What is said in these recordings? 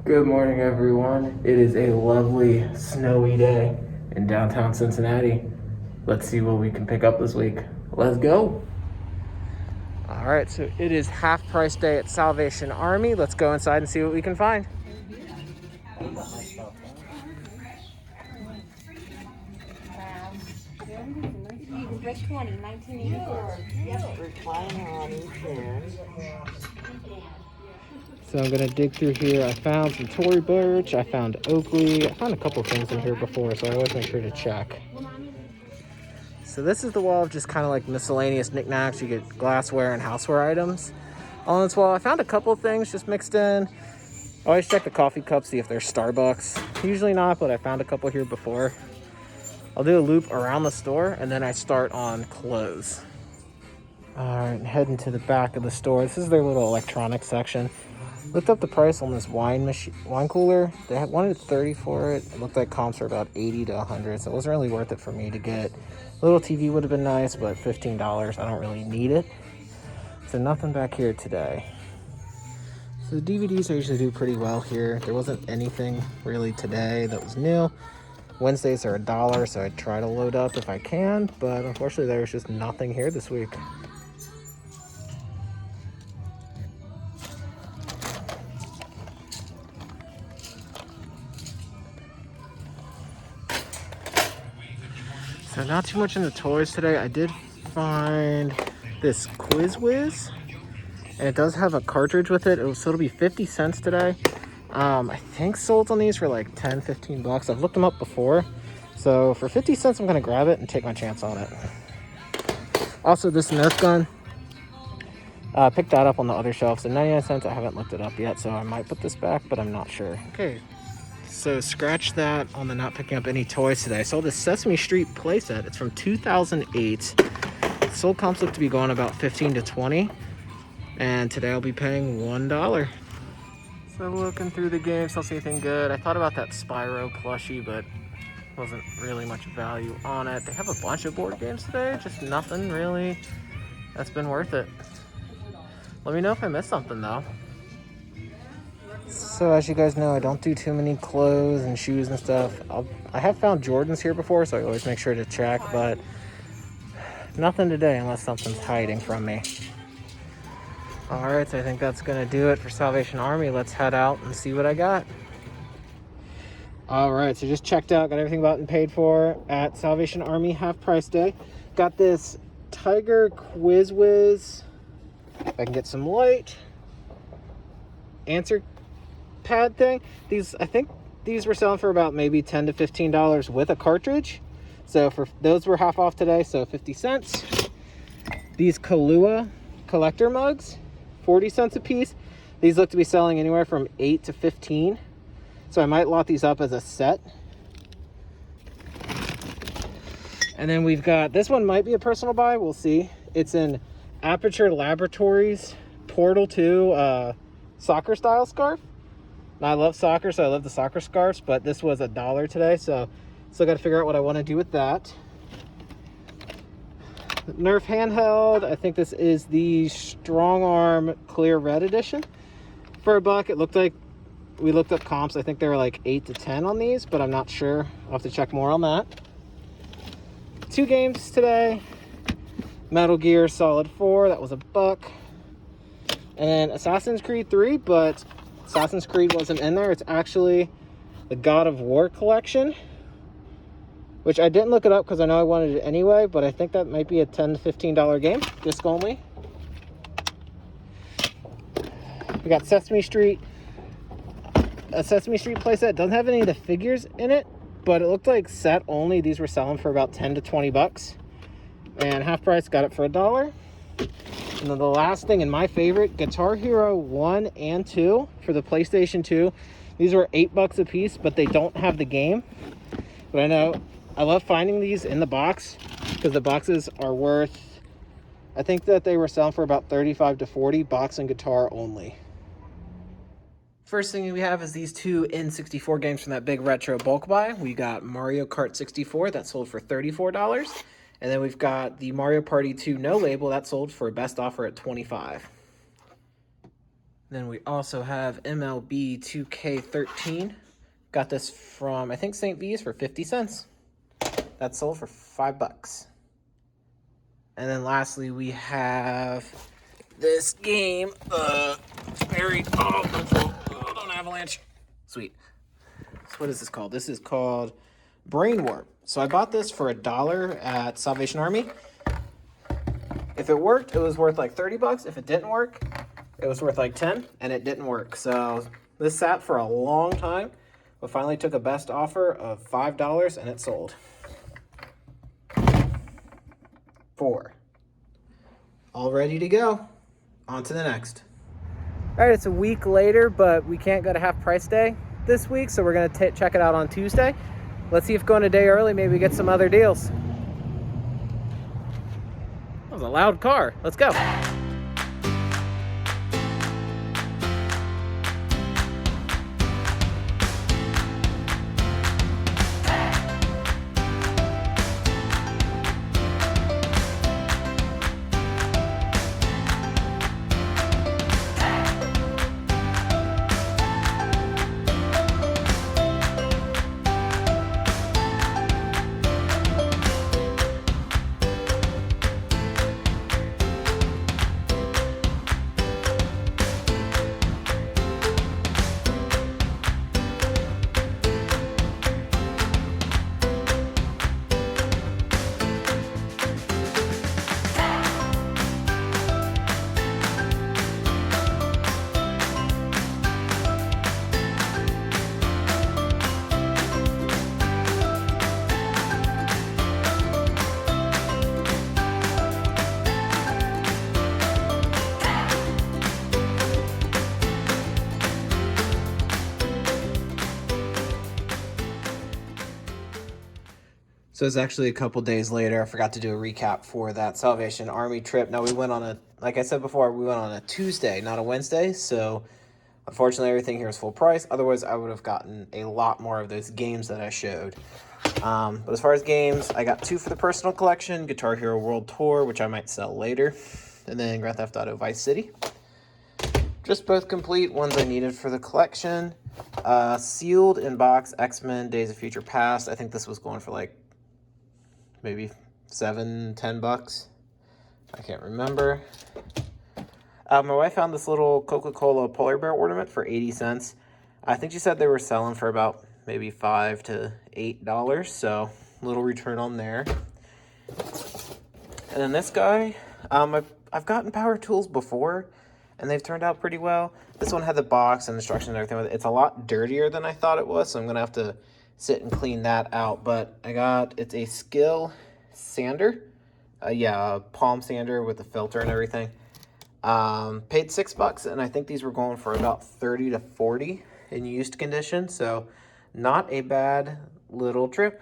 Good morning, everyone. It is a lovely, snowy day in downtown Cincinnati. Let's see what we can pick up this week. Let's go. All right, so it is half price day at Salvation Army. Let's go inside and see what we can find. Red 20, 1984. Yep. Recliner on each end. So I'm gonna dig through here. I found some Tory Burch. I found Oakley. I found a couple things in here before, so I always make sure to check. So this is the wall of just kind of like miscellaneous knickknacks. You get glassware and houseware items on this wall. I found a couple things just mixed in. I always check the coffee cups, see if they're Starbucks. Usually not, but I found a couple here before. I'll do a loop around the store and then I start on clothes. All right, heading to the back of the store. This is their little electronics section. Looked up the price on this wine cooler. They had wanted 30 for it. It looked like comps were about 80 to 100, so it wasn't really worth it for me to get. A little TV would have been nice, but $15, I don't really need it. So nothing back here today. So the DVDs I usually do pretty well here. There wasn't anything really today that was new. Wednesdays are $1, so I try to load up if I can, but unfortunately there was just nothing here this week. So not too much in the toys today. I did find this Quiz Whiz, and it does have a cartridge with it. So it'll be 50 cents today. I think sold on these for like 10, 15 bucks. I've looked them up before. So for 50 cents, I'm gonna grab it and take my chance on it. Also, this Nerf gun, picked that up on the other shelf. So 99 cents, I haven't looked it up yet. So I might put this back, but I'm not sure. Okay, so scratch that on the not picking up any toys today. I saw this Sesame Street playset. It's from 2008. Sold comps look to be going about 15 to 20. And today I'll be paying $1. So looking through the games, don't see anything good. I thought about that Spyro plushie, but wasn't really much value on it. They have a bunch of board games today, just nothing really that's been worth it. Let me know if I missed something though. So as you guys know, I don't do too many clothes and shoes and stuff. I have found Jordans here before, so I always make sure to check, but nothing today unless something's hiding from me. All right, so I think that's gonna do it for Salvation Army. Let's head out and see what I got. All right, so just checked out, got everything bought and paid for at Salvation Army half price day. Got this Tiger Quiz Whiz. If I can get some light. Answer pad thing. I think these were selling for about maybe $10 to $15 with a cartridge. So for those were half off today, so 50 cents. These Kahlua collector mugs, 40 cents a piece. These look to be selling anywhere from 8 to 15. So I might lot these up as a set. And then we've got, this one might be a personal buy, we'll see. It's an Aperture Laboratories Portal 2 soccer style scarf. Now I love soccer, so I love the soccer scarves, but this was $1 today, so still got to figure out what I want to do with that. Nerf handheld, I think this is the Strong Arm Clear Red edition. For $1, it looked like, we looked up comps, I think they were like 8 to 10 on these, but I'm not sure. I'll have to check more on that. 2 games today. Metal Gear Solid 4, that was $1. And then Assassin's Creed 3, but Assassin's Creed wasn't in there. It's actually the God of War collection, which I didn't look it up because I know I wanted it anyway, but I think that might be a $10 to $15 game, disc only. We got Sesame Street. A Sesame Street playset. Doesn't have any of the figures in it, but it looked like set only. These were selling for about 10 to 20 bucks. And half price, got it for $1. And then the last thing, and my favorite, Guitar Hero 1 and 2 for the PlayStation 2. These were $8 a piece, but they don't have the game. But I know, I love finding these in the box because the boxes are worth, I think that they were selling for about 35 to 40, box and guitar only. First thing we have is these 2 N64 games from that big retro bulk buy. We got Mario Kart 64, that sold for $34. And then we've got the Mario Party 2 no label, that sold for best offer at $25. Then we also have MLB 2K13. Got this from, I think, St. V's for 50 cents. That sold for $5. And then lastly, we have this game. It's buried. Don't avalanche. Sweet. So what is this called? This is called Brain Warp. So I bought this for $1 at Salvation Army. If it worked, it was worth like 30 bucks. If it didn't work, it was worth like 10, and it didn't work. So this sat for a long time, but finally took a best offer of $5 and it sold. 4. All ready to go. On to the next. All right, it's a week later, but we can't go to half price day this week, so we're gonna check it out on Tuesday. Let's see if going a day early, maybe we get some other deals. That was a loud car. Let's go. So it's actually a couple days later. I forgot to do a recap for that Salvation Army trip. Now we went on a, like I said before, we went on a Tuesday, not a Wednesday. So unfortunately, everything here is full price. Otherwise, I would have gotten a lot more of those games that I showed. But as far as games, I got 2 for the personal collection, Guitar Hero World Tour, which I might sell later, and then Grand Theft Auto Vice City. Just both complete, ones I needed for the collection. Sealed in box, X-Men Days of Future Past. I think this was going for like maybe $7-10. I can't remember. My wife found this little Coca-Cola polar bear ornament for 80 cents. I think she said they were selling for about maybe $5 to $8, so little return on there. And then this guy, I've gotten power tools before, and they've turned out pretty well. This one had the box and instructions and everything with it. It's a lot dirtier than I thought it was, so I'm gonna have to sit and clean that out. But it's a Skill sander. A palm sander with the filter and everything. Paid $6, and I think these were going for about 30 to 40 in used condition, so not a bad little trip.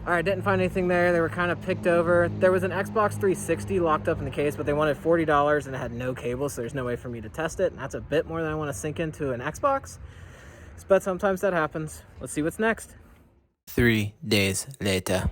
All right, didn't find anything there. They were kind of picked over. There was an Xbox 360 locked up in the case, but they wanted $40 and it had no cable, so there's no way for me to test it. And that's a bit more than I want to sink into an Xbox, but sometimes that happens. Let's see what's next. 3 days later.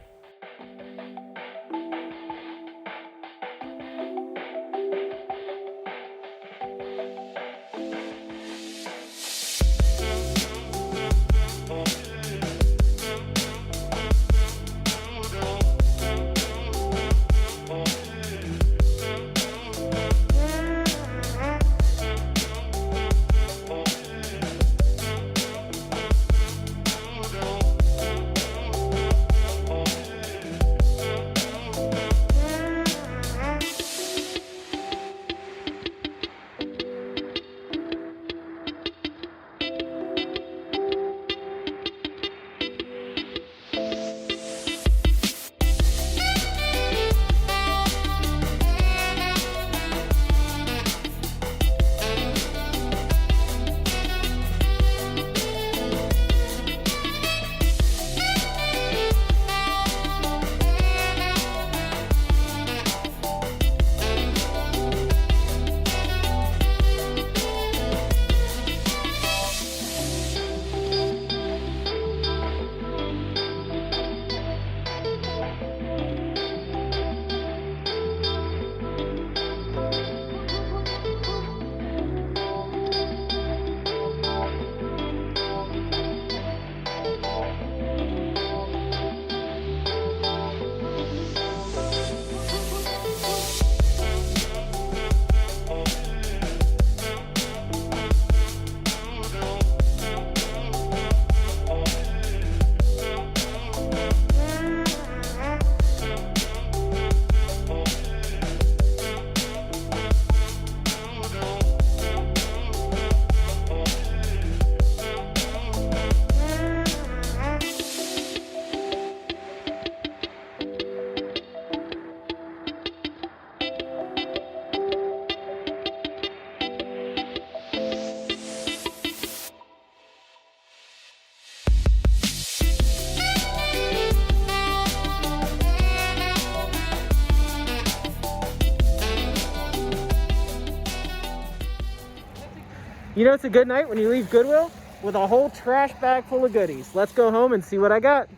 You know it's a good night when you leave Goodwill with a whole trash bag full of goodies. Let's go home and see what I got.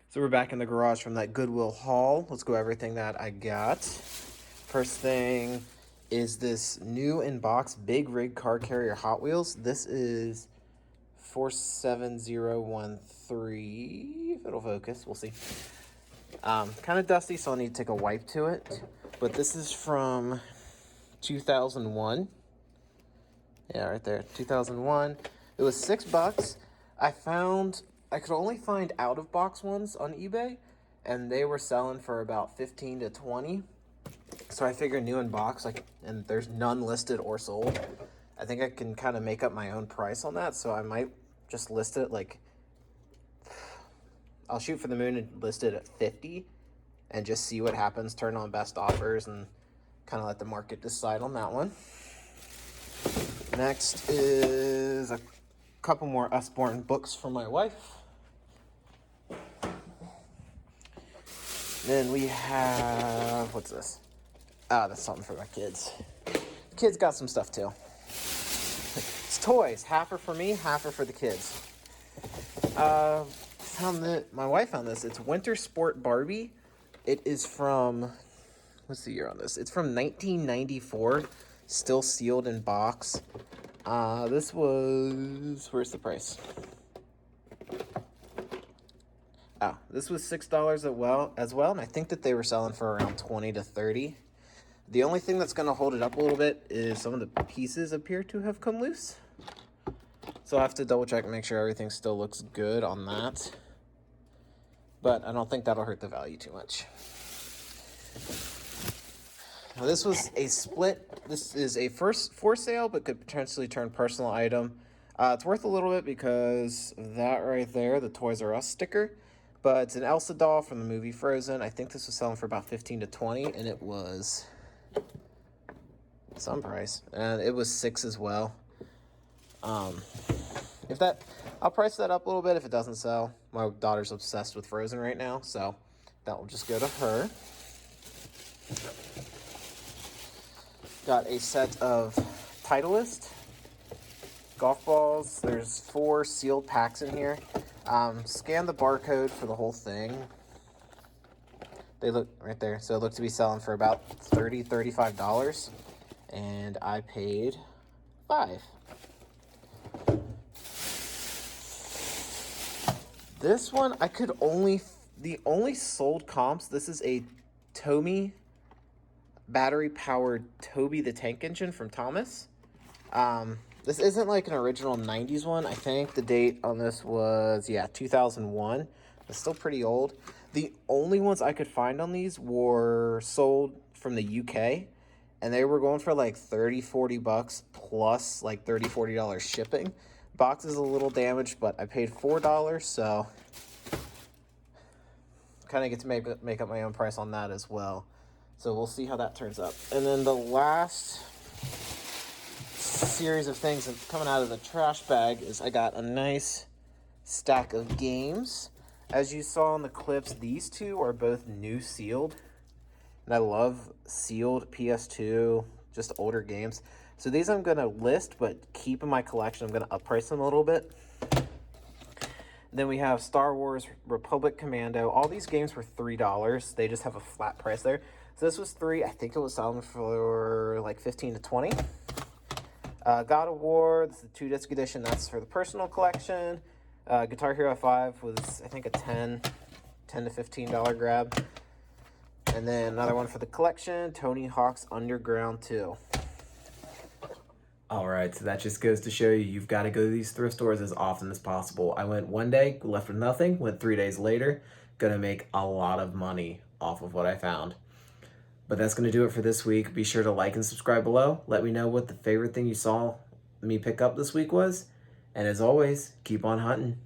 So we're back in the garage from that Goodwill haul. Let's go everything that I got. First thing is this new in-box Big Rig Car Carrier Hot Wheels. This is 47013. If it'll focus, we'll see. Kind of dusty, so I'll need to take a wipe to it. But this is from 2001. Yeah, right there, 2001. It was $6. I could only find out-of-box ones on eBay, and they were selling for about 15 to 20. So I figured new in box, and there's none listed or sold. I think I can kind of make up my own price on that, so I might just list it I'll shoot for the moon and list it at 50 and just see what happens, turn on best offers, and kind of let the market decide on that one. Next is a couple more Usborne books for my wife. Then we have, what's this? That's something for my kids. The kids got some stuff too. It's toys. Half are for me, half are for the kids. My wife found this. It's Winter Sport Barbie. It is from, what's the year on this? It's from 1994, still sealed in box. This was, where's the price? This was $6 as well, and I think that they were selling for around 20 to 30. The only thing that's going to hold it up a little bit is some of the pieces appear to have come loose. So I'll have to double check and make sure everything still looks good on that. But I don't think that'll hurt the value too much. Now this was a split. This is a first for sale, but could potentially turn personal item. It's worth a little bit because of that right there, the Toys R Us sticker. But it's an Elsa doll from the movie Frozen. I think this was selling for about 15 to 20, and it was some price. And it was $6 as well. I'll price that up a little bit if it doesn't sell. My daughter's obsessed with Frozen right now, so that will just go to her. Got a set of Titleist golf balls. There's 4 sealed packs in here. Scan the barcode for the whole thing. They look right there. So it looked to be selling for about $30, $35. And I paid $5. This one, the only sold comps, this is a Tomy battery-powered Toby the Tank Engine from Thomas. This isn't like an original 90s one. I think the date on this was, 2001. It's still pretty old. The only ones I could find on these were sold from the UK, and they were going for like $30-$40 plus like $30-$40 shipping. Box is a little damaged, but I paid $4, so kind of get to make up my own price on that as well. So we'll see how that turns up. And then the last series of things coming out of the trash bag is I got a nice stack of games. As you saw in the clips, these two are both new sealed. And I love sealed PS2, just older games. So these I'm going to list, but keep in my collection. I'm going to upprice them a little bit. Then we have Star Wars Republic Commando. All these games were $3. They just have a flat price there. So this was $3. I think it was selling for like 15 to 20. God of War, this is the 2-disc edition. That's for the personal collection. Guitar Hero 5 was, I think, a $10 to $15 grab. And then another one for the collection, Tony Hawk's Underground 2. Alright, so that just goes to show you've got to go to these thrift stores as often as possible. I went one day, left with nothing, went 3 days later, gonna make a lot of money off of what I found. But that's gonna do it for this week. Be sure to like and subscribe below. Let me know what the favorite thing you saw me pick up this week was. And as always, keep on hunting.